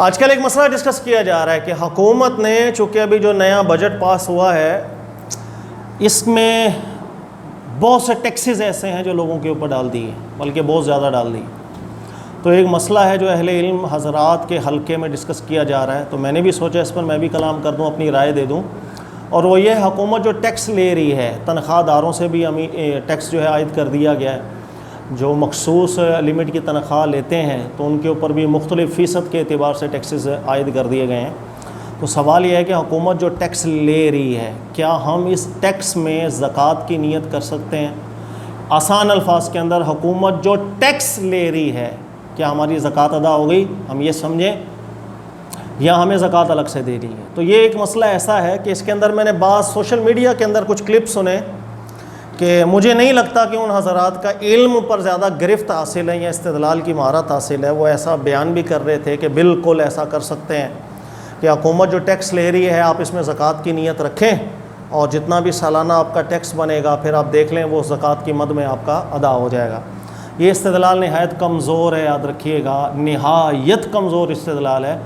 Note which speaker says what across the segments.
Speaker 1: آج کل ایک مسئلہ ڈسکس کیا جا رہا ہے کہ حکومت نے چونکہ ابھی جو نیا بجٹ پاس ہوا ہے اس میں بہت سے ٹیکسز ایسے ہیں جو لوگوں کے اوپر ڈال دیے، بلکہ بہت زیادہ ڈال دیے. تو ایک مسئلہ ہے جو اہل علم حضرات کے حلقے میں ڈسکس کیا جا رہا ہے، تو میں نے بھی سوچا اس پر میں بھی کلام کر دوں، اپنی رائے دے دوں. اور وہ یہ حکومت جو ٹیکس لے رہی ہے، تنخواہ داروں سے بھی ٹیکس جو ہے عائد کر دیا گیا ہے. جو مخصوص لمٹ کی تنخواہ لیتے ہیں تو ان کے اوپر بھی مختلف فیصد کے اعتبار سے ٹیکسز عائد کر دیے گئے ہیں. تو سوال یہ ہے کہ حکومت جو ٹیکس لے رہی ہے، کیا ہم اس ٹیکس میں زکوٰۃ کی نیت کر سکتے ہیں؟ آسان الفاظ کے اندر، حکومت جو ٹیکس لے رہی ہے کیا ہماری زکوٰۃ ادا ہو گئی، ہم یہ سمجھیں، یا ہمیں زکوٰۃ الگ سے دے رہی ہے؟ تو یہ ایک مسئلہ ایسا ہے کہ اس کے اندر میں نے بعض سوشل میڈیا کے اندر کچھ کلپ سنے کہ مجھے نہیں لگتا کہ ان حضرات کا علم پر زیادہ گرفت حاصل ہے یا استدلال کی مہارت حاصل ہے. وہ ایسا بیان بھی کر رہے تھے کہ بالکل ایسا کر سکتے ہیں کہ حکومت جو ٹیکس لے رہی ہے آپ اس میں زکوٰۃ کی نیت رکھیں، اور جتنا بھی سالانہ آپ کا ٹیکس بنے گا پھر آپ دیکھ لیں وہ زکوٰۃ کی مد میں آپ کا ادا ہو جائے گا. یہ استدلال نہایت کمزور ہے، یاد رکھیے گا، نہایت کمزور استدلال ہے.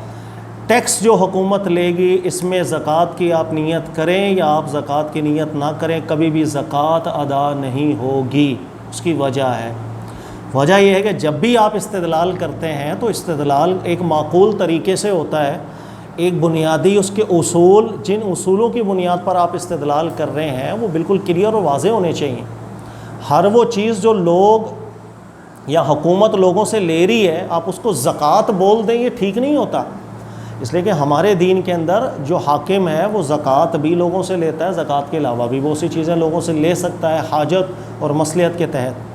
Speaker 1: ٹیکس جو حکومت لے گی اس میں زکوٰۃ کی آپ نیت کریں یا آپ زکوٰۃ کی نیت نہ کریں، کبھی بھی زکوٰۃ ادا نہیں ہوگی. اس کی وجہ یہ ہے کہ جب بھی آپ استدلال کرتے ہیں تو استدلال ایک معقول طریقے سے ہوتا ہے. ایک بنیادی اس کے اصول، جن اصولوں کی بنیاد پر آپ استدلال کر رہے ہیں وہ بالکل کلیئر اور واضح ہونے چاہیے. ہر وہ چیز جو لوگ یا حکومت لوگوں سے لے رہی ہے آپ اس کو زکوٰۃ بول دیں، یہ ٹھیک نہیں ہوتا. اس لیے کہ ہمارے دین کے اندر جو حاکم ہے وہ زکوٰۃ بھی لوگوں سے لیتا ہے، زکوٰۃ کے علاوہ بھی بہت سی چیزیں لوگوں سے لے سکتا ہے حاجت اور مصلحت کے تحت.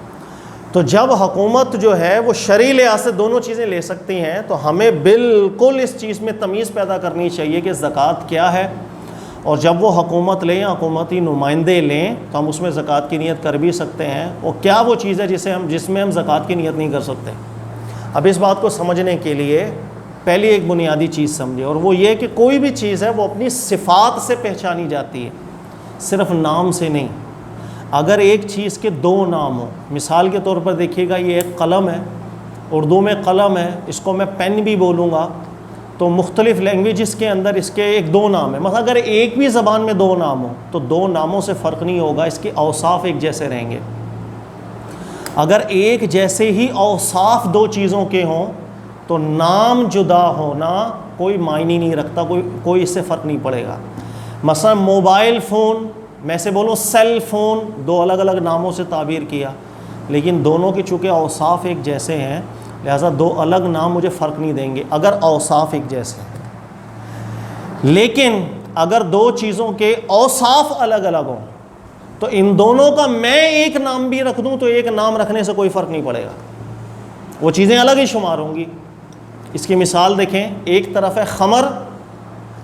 Speaker 1: تو جب حکومت جو ہے وہ شرعی لحاظ سے دونوں چیزیں لے سکتی ہیں تو ہمیں بالکل اس چیز میں تمیز پیدا کرنی چاہیے کہ زکوٰۃ کیا ہے، اور جب وہ حکومت لیں یا حکومتی نمائندے لیں تو ہم اس میں زکوٰۃ کی نیت کر بھی سکتے ہیں، اور کیا وہ چیز ہے جس میں ہم زکوٰۃ کی نیت نہیں کر سکتے. اب اس بات کو سمجھنے کے لیے پہلی ایک بنیادی چیز سمجھے، اور وہ یہ کہ کوئی بھی چیز ہے وہ اپنی صفات سے پہچانی جاتی ہے، صرف نام سے نہیں. اگر ایک چیز کے دو نام ہوں، مثال کے طور پر دیکھیے گا، یہ ایک قلم ہے، اردو میں قلم ہے، اس کو میں پین بھی بولوں گا، تو مختلف لینگویجز کے اندر اس کے ایک دو نام ہیں. مثلا اگر ایک بھی زبان میں دو نام ہوں تو دو ناموں سے فرق نہیں ہوگا، اس کے اوصاف ایک جیسے رہیں گے. اگر ایک جیسے ہی اوصاف دو چیزوں کے ہوں تو نام جدا ہونا کوئی معنی نہیں رکھتا، کوئی اس سے فرق نہیں پڑے گا. مثلا موبائل فون، میں سے بولوں سیل فون، دو الگ الگ ناموں سے تعبیر کیا، لیکن دونوں کے چونکہ اوصاف ایک جیسے ہیں لہٰذا دو الگ نام مجھے فرق نہیں دیں گے اگر اوصاف ایک جیسے ہیں. لیکن اگر دو چیزوں کے اوصاف الگ الگ ہوں تو ان دونوں کا میں ایک نام بھی رکھ دوں تو ایک نام رکھنے سے کوئی فرق نہیں پڑے گا، وہ چیزیں الگ ہی شمار ہوں گی. اس کی مثال دیکھیں، ایک طرف ہے خمر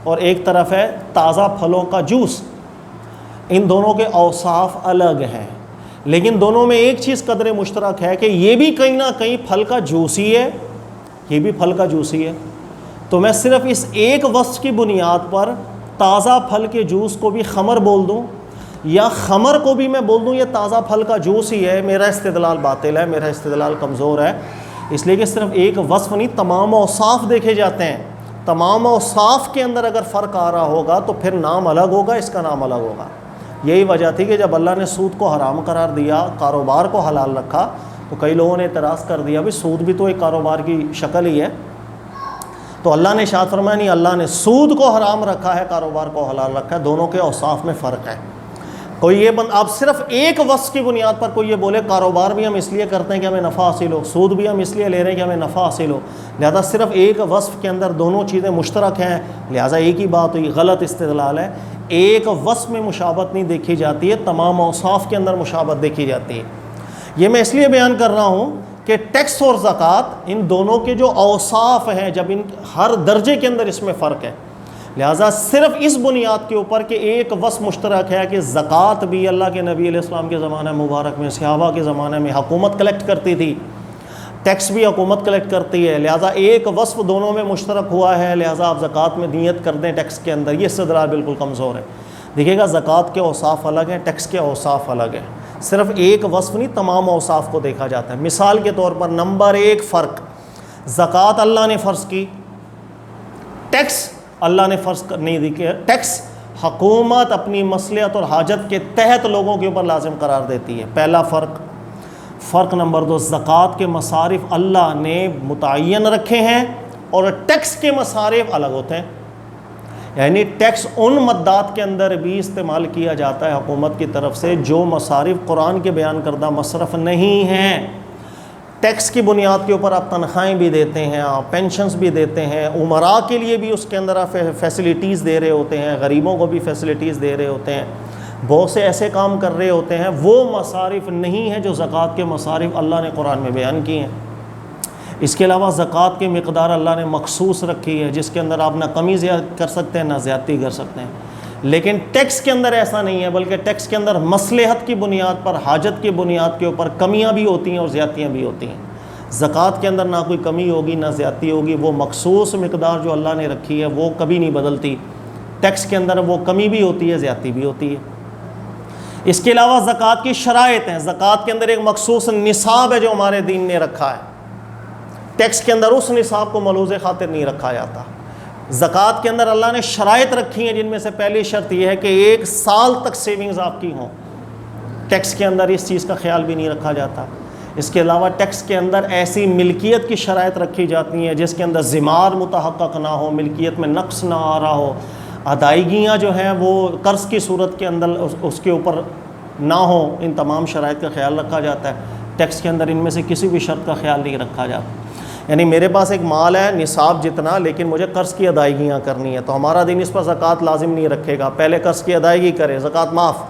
Speaker 1: اور ایک طرف ہے تازہ پھلوں کا جوس. ان دونوں کے اوصاف الگ ہیں لیکن دونوں میں ایک چیز قدر مشترک ہے کہ یہ بھی کہیں نہ کہیں پھل کا جوس ہی ہے، یہ بھی پھل کا جوس ہی ہے. تو میں صرف اس ایک وصف کی بنیاد پر تازہ پھل کے جوس کو بھی خمر بول دوں یا خمر کو بھی میں بول دوں یہ تازہ پھل کا جوس ہی ہے، میرا استدلال باطل ہے، میرا استدلال کمزور ہے. اس لیے کہ صرف ایک وصف نہیں، تمام اوصاف دیکھے جاتے ہیں. تمام اوصاف کے اندر اگر فرق آ رہا ہوگا تو پھر نام الگ ہوگا، اس کا نام الگ ہوگا. یہی وجہ تھی کہ جب اللہ نے سود کو حرام قرار دیا، کاروبار کو حلال رکھا، تو کئی لوگوں نے اعتراض کر دیا بھی سود بھی تو ایک کاروبار کی شکل ہی ہے. تو اللہ نے ارشاد فرمایا نہیں، اللہ نے سود کو حرام رکھا ہے، کاروبار کو حلال رکھا ہے، دونوں کے اوصاف میں فرق ہے. کوئی یہ آپ صرف ایک وصف کی بنیاد پر کوئی یہ بولے کاروبار بھی ہم اس لیے کرتے ہیں کہ ہمیں نفع حاصل ہو، سود بھی ہم اس لیے لے رہے ہیں کہ ہمیں نفع حاصل ہو، لہذا صرف ایک وصف کے اندر دونوں چیزیں مشترک ہیں لہذا ایک ہی بات ہوئی، غلط استدلال ہے. ایک وصف میں مشابہت نہیں دیکھی جاتی ہے، تمام اوصاف کے اندر مشابہت دیکھی جاتی ہے. یہ میں اس لیے بیان کر رہا ہوں کہ ٹیکس اور زکوٰۃ ان دونوں کے جو اوصاف ہیں، جب ان ہر درجے کے اندر اس میں فرق ہے، لہٰذا صرف اس بنیاد کے اوپر کہ ایک وصف مشترک ہے کہ زکوٰۃ بھی اللہ کے نبی علیہ السلام کے زمانہ مبارک میں، صحابہ کے زمانے میں حکومت کلیکٹ کرتی تھی، ٹیکس بھی حکومت کلیکٹ کرتی ہے، لہٰذا ایک وصف دونوں میں مشترک ہوا ہے، لہٰذا آپ زکوٰۃ میں نیت کر دیں ٹیکس کے اندر. یہ استدلال بالکل کمزور ہے. دیکھیے گا زکوٰۃ کے اوصاف الگ ہیں، ٹیکس کے اوصاف الگ ہیں. صرف ایک وصف نہیں، تمام اوصاف کو دیکھا جاتا ہے. مثال کے طور پر نمبر ایک فرق، زکوٰۃ اللہ نے فرض کی، ٹیکس اللہ نے فرض نہیں دی کہ ٹیکس حکومت اپنی مصلحت اور حاجت کے تحت لوگوں کے اوپر لازم قرار دیتی ہے. پہلا فرق نمبر 2، زکوٰۃ کے مصارف اللہ نے متعین رکھے ہیں اور ٹیکس کے مصارف الگ ہوتے ہیں. یعنی ٹیکس ان مدات کے اندر بھی استعمال کیا جاتا ہے حکومت کی طرف سے جو مصارف قرآن کے بیان کردہ مصرف نہیں ہیں. ٹیکس کی بنیاد کے اوپر آپ تنخواہیں بھی دیتے ہیں، آپ پینشنز بھی دیتے ہیں، عمراء کے لیے بھی اس کے اندر آپ فیسلٹیز دے رہے ہوتے ہیں، غریبوں کو بھی فیسلٹیز دے رہے ہوتے ہیں، بہت سے ایسے کام کر رہے ہوتے ہیں. وہ مصارف نہیں ہیں جو زکوٰۃ کے مصارف اللہ نے قرآن میں بیان کیے ہیں. اس کے علاوہ زکوٰۃ کی مقدار اللہ نے مخصوص رکھی ہے جس کے اندر آپ نہ کمی کر سکتے ہیں نہ زیادتی کر سکتے ہیں. لیکن ٹیکس کے اندر ایسا نہیں ہے، بلکہ ٹیکس کے اندر مصلحت کی بنیاد پر، حاجت کی بنیاد کے اوپر کمیاں بھی ہوتی ہیں اور زیادتیاں بھی ہوتی ہیں. زکوٰۃ کے اندر نہ کوئی کمی ہوگی نہ زیادتی ہوگی، وہ مخصوص مقدار جو اللہ نے رکھی ہے وہ کبھی نہیں بدلتی. ٹیکس کے اندر وہ کمی بھی ہوتی ہے، زیادتی بھی ہوتی ہے. اس کے علاوہ زکوٰۃ کی شرائط ہیں. زکوٰۃ کے اندر ایک مخصوص نصاب ہے جو ہمارے دین نے رکھا ہے. ٹیکس کے اندر اس نصاب کو ملحوظ خاطر نہیں رکھا جاتا. زکوٰۃ کے اندر اللہ نے شرائط رکھی ہیں جن میں سے پہلی شرط یہ ہے کہ 1 سال تک سیونگز آپ کی ہوں. ٹیکس کے اندر اس چیز کا خیال بھی نہیں رکھا جاتا. اس کے علاوہ ٹیکس کے اندر ایسی ملکیت کی شرائط رکھی جاتی ہیں جس کے اندر ذمار متحقق نہ ہو، ملکیت میں نقص نہ آ رہا ہو، ادائیگیاں جو ہیں وہ قرض کی صورت کے اندر اس کے اوپر نہ ہوں. ان تمام شرائط کا خیال رکھا جاتا ہے. ٹیکس کے اندر ان میں سے کسی بھی شرط کا خیال نہیں رکھا جاتا. یعنی میرے پاس ایک مال ہے نصاب جتنا، لیکن مجھے قرض کی ادائیگیاں کرنی ہے تو ہمارا دین اس پر زکوٰۃ لازم نہیں رکھے گا. پہلے قرض کی ادائیگی کرے، زکوٰۃ معاف.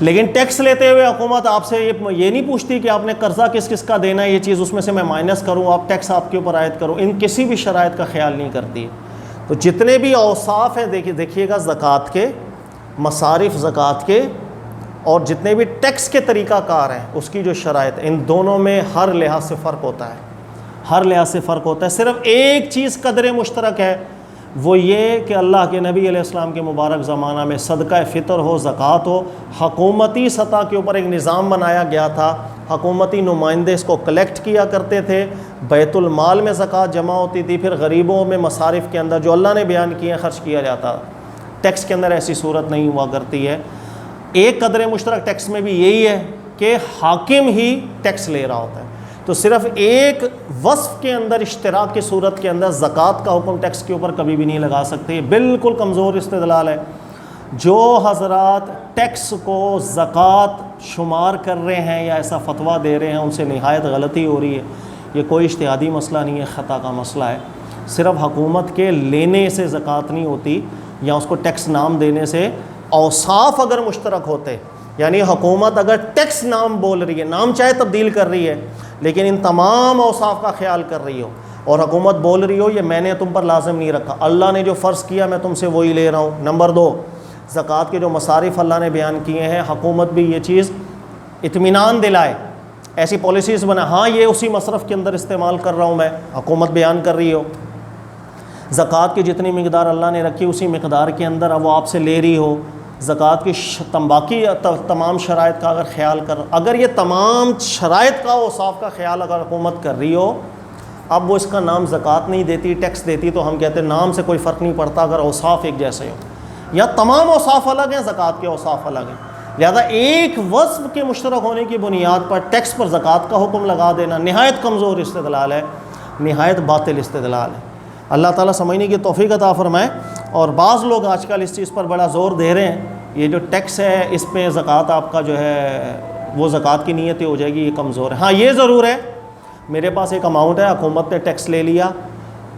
Speaker 1: لیکن ٹیکس لیتے ہوئے حکومت آپ سے یہ نہیں پوچھتی کہ آپ نے قرضہ کس کس کا دینا ہے، یہ چیز اس میں سے میں مائنس کروں، آپ ٹیکس آپ کے اوپر عائد کروں. ان کسی بھی شرائط کا خیال نہیں کرتی. تو جتنے بھی اوصاف ہیں دیکھیے گا زکوٰۃ کے مصارف، زکوٰۃ کے اور جتنے بھی ٹیکس کے طریقہ کار ہیں اس کی جو شرائط، ان دونوں میں ہر لحاظ سے فرق ہوتا ہے. ہر لحاظ سے فرق ہوتا ہے. صرف ایک چیز قدر مشترک ہے، وہ یہ کہ اللہ کے نبی علیہ السلام کے مبارک زمانہ میں صدقہ فطر ہو، زکوٰۃ ہو، حکومتی سطح کے اوپر ایک نظام بنایا گیا تھا. حکومتی نمائندے اس کو کلیکٹ کیا کرتے تھے، بیت المال میں زکوٰۃ جمع ہوتی تھی، پھر غریبوں میں مصارف کے اندر جو اللہ نے بیان کیے ہیں خرچ کیا جاتا. ٹیکس کے اندر ایسی صورت نہیں ہوا کرتی ہے. ایک قدر مشترک ٹیکس میں بھی یہی ہے کہ حاکم ہی ٹیکس لے رہا ہوتا ہے. تو صرف ایک وصف کے اندر اشتراک کی صورت کے اندر زکوٰۃ کا حکم ٹیکس کے اوپر کبھی بھی نہیں لگا سکتے. بالکل کمزور استدلال ہے. جو حضرات ٹیکس کو زکوٰۃ شمار کر رہے ہیں یا ایسا فتویٰ دے رہے ہیں ان سے نہایت غلطی ہو رہی ہے. یہ کوئی اجتہادی مسئلہ نہیں ہے، خطا کا مسئلہ ہے. صرف حکومت کے لینے سے زکوٰۃ نہیں ہوتی یا اس کو ٹیکس نام دینے سے. اوصاف اگر مشترک ہوتے، یعنی حکومت اگر ٹیکس نام بول رہی ہے، نام چاہے تبدیل کر رہی ہے لیکن ان تمام اوصاف کا خیال کر رہی ہو، اور حکومت بول رہی ہو یہ میں نے تم پر لازم نہیں رکھا، اللہ نے جو فرض کیا میں تم سے وہی لے رہا ہوں. نمبر 2، زکوٰۃ کے جو مصارف اللہ نے بیان کیے ہیں حکومت بھی یہ چیز اطمینان دلائے، ایسی پالیسیز بنا، ہاں یہ اسی مصرف کے اندر استعمال کر رہا ہوں میں، حکومت بیان کر رہی ہو. زکوٰۃ کی جتنی مقدار اللہ نے رکھی اسی مقدار کے اندر اب وہ آپ سے لے رہی ہو. زکوٰۃ کی باقی تمام شرائط کا اگر خیال اگر یہ تمام شرائط کا اوصاف کا خیال اگر حکومت کر رہی ہو، اب وہ اس کا نام زکوٰۃ نہیں دیتی، ٹیکس دیتی، تو ہم کہتے ہیں نام سے کوئی فرق نہیں پڑتا اگر اوصاف ایک جیسے ہو. یا تمام اوصاف الگ ہیں، زکوٰۃ کے اوصاف الگ ہیں. لہذا ایک وصف کے مشترک ہونے کی بنیاد پر ٹیکس پر زکوٰۃ کا حکم لگا دینا نہایت کمزور استدلال ہے، نہایت باطل استدلال ہے. اللہ تعالیٰ سمجھنے کی توفیق عطا فرمائے. اور بعض لوگ آج کل اس چیز پر بڑا زور دے رہے ہیں، یہ جو ٹیکس ہے اس پہ زکوٰۃ آپ کا جو ہے وہ زکوٰۃ کی نیت ہو جائے گی، یہ کمزور ہے. ہاں یہ ضرور ہے، میرے پاس ایک اماؤنٹ ہے، حکومت نے ٹیکس لے لیا،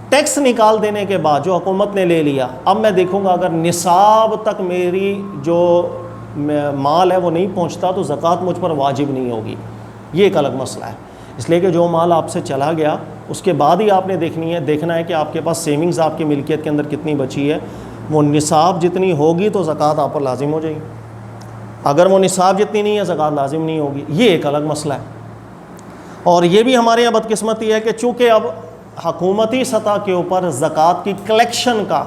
Speaker 1: ٹیکس نکال دینے کے بعد جو حکومت نے لے لیا، اب میں دیکھوں گا اگر نصاب تک میری جو مال ہے وہ نہیں پہنچتا تو زکوٰۃ مجھ پر واجب نہیں ہوگی. یہ ایک الگ مسئلہ ہے. اس لیے کہ جو مال آپ سے چلا گیا اس کے بعد ہی آپ نے دیکھنا ہے کہ آپ کے پاس سیونگز آپ کی ملکیت کے اندر کتنی بچی ہے. وہ نصاب جتنی ہوگی تو زکوٰۃ آپ پر لازم ہو جائے گی، اگر وہ نصاب جتنی نہیں ہے زکوٰۃ لازم نہیں ہوگی. یہ ایک الگ مسئلہ ہے. اور یہ بھی ہمارے یہاں بدقسمتی ہے کہ چونکہ اب حکومتی سطح کے اوپر زکوٰۃ کی کلیکشن کا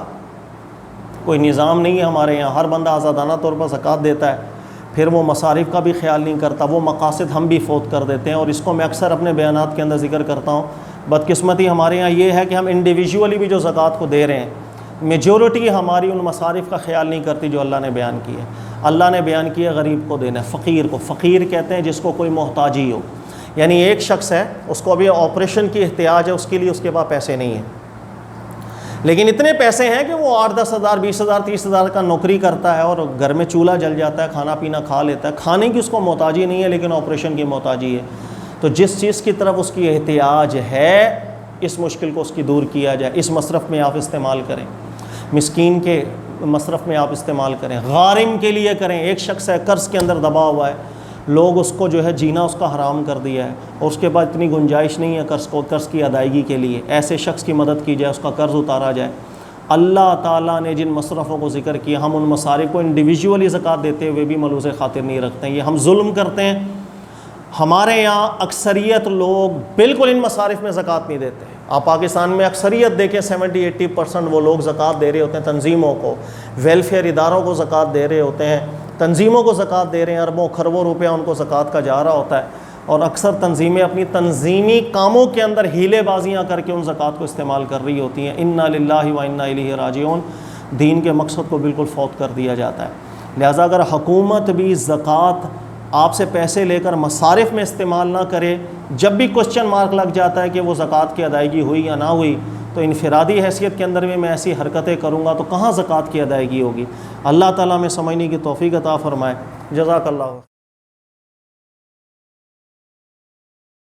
Speaker 1: کوئی نظام نہیں ہے ہمارے یہاں، ہر بندہ آزادانہ طور پر زکوٰۃ دیتا ہے، پھر وہ مصارف کا بھی خیال نہیں کرتا، وہ مقاصد ہم بھی فوت کر دیتے ہیں. اور اس کو میں اکثر اپنے بیانات کے اندر ذکر کرتا ہوں بدقسمتی ہمارے یہاں یہ ہے کہ ہم انڈیویجولی بھی جو زکوٰۃ کو دے رہے ہیں، میجورٹی ہماری ان مصارف کا خیال نہیں کرتی جو اللہ نے بیان کی ہے۔ اللہ نے بیان کیا غریب کو دینا ہے، فقیر کو۔ فقیر کہتے ہیں جس کو کوئی محتاجی ہو، یعنی ایک شخص ہے اس کو ابھی آپریشن کی احتیاج ہے، اس کے لیے اس کے پاس پیسے نہیں ہیں، لیکن اتنے پیسے ہیں کہ وہ 8-10 ہزار 20 ہزار 30 ہزار کا نوکری کرتا ہے اور گھر میں چولہا جل جاتا ہے، کھانا پینا کھا لیتا ہے، کھانے کی اس کو محتاجی نہیں ہے لیکن آپریشن کی محتاجی ہے۔ تو جس چیز کی طرف اس کی احتیاج ہے، اس مشکل کو اس کی دور کیا جائے، اس مصرف میں آپ استعمال کریں، مسکین کے مصرف میں آپ استعمال کریں، غارم کے لیے کریں۔ ایک شخص ہے قرض کے اندر دبا ہوا ہے، لوگ اس کو جو ہے جینا اس کا حرام کر دیا ہے، اور اس کے بعد اتنی گنجائش نہیں ہے قرض کی ادائیگی کے لیے، ایسے شخص کی مدد کی جائے، اس کا قرض اتارا جائے۔ اللہ تعالیٰ نے جن مصرفوں کو ذکر کیا، ہم ان مصارف کو انڈیویجولی زکوٰۃ دیتے ہوئے بھی ملوث خاطر نہیں رکھتے ہیں، یہ ہم ظلم کرتے ہیں۔ ہمارے یہاں اکثریت لوگ بالکل ان مصارف میں زکوٰۃ نہیں دیتے۔ آپ پاکستان میں اکثریت دیکھیں 70-80% وہ لوگ زکوٰۃ دے رہے ہوتے ہیں تنظیموں کو، ویلفیئر اداروں کو زکوٰۃ دے رہے ہوتے ہیں، تنظیموں کو زکوٰۃ دے رہے ہیں، اربوں کھربوں روپیہ ان کو زکوٰۃ کا جا رہا ہوتا ہے، اور اکثر تنظیمیں اپنی تنظیمی کاموں کے اندر ہیلے بازیاں کر کے ان زکوٰۃ کو استعمال کر رہی ہوتی ہیں۔ انا للہ و انا الیہ راجعون، دین کے مقصد کو بالکل فوت کر دیا جاتا ہے۔ لہٰذا اگر حکومت بھی زکوٰۃ آپ سے پیسے لے کر مصارف میں استعمال نہ کرے، جب بھی کوسچن مارک لگ جاتا ہے کہ وہ زکوٰۃ کی ادائیگی ہوئی یا نہ ہوئی، تو انفرادی حیثیت کے اندر بھی میں ایسی حرکتیں کروں گا تو کہاں زکوٰۃ کی ادائیگی ہوگی؟ اللہ تعالیٰ میں سمجھنے کی توفیق عطا فرمائے۔ جزاک اللہ۔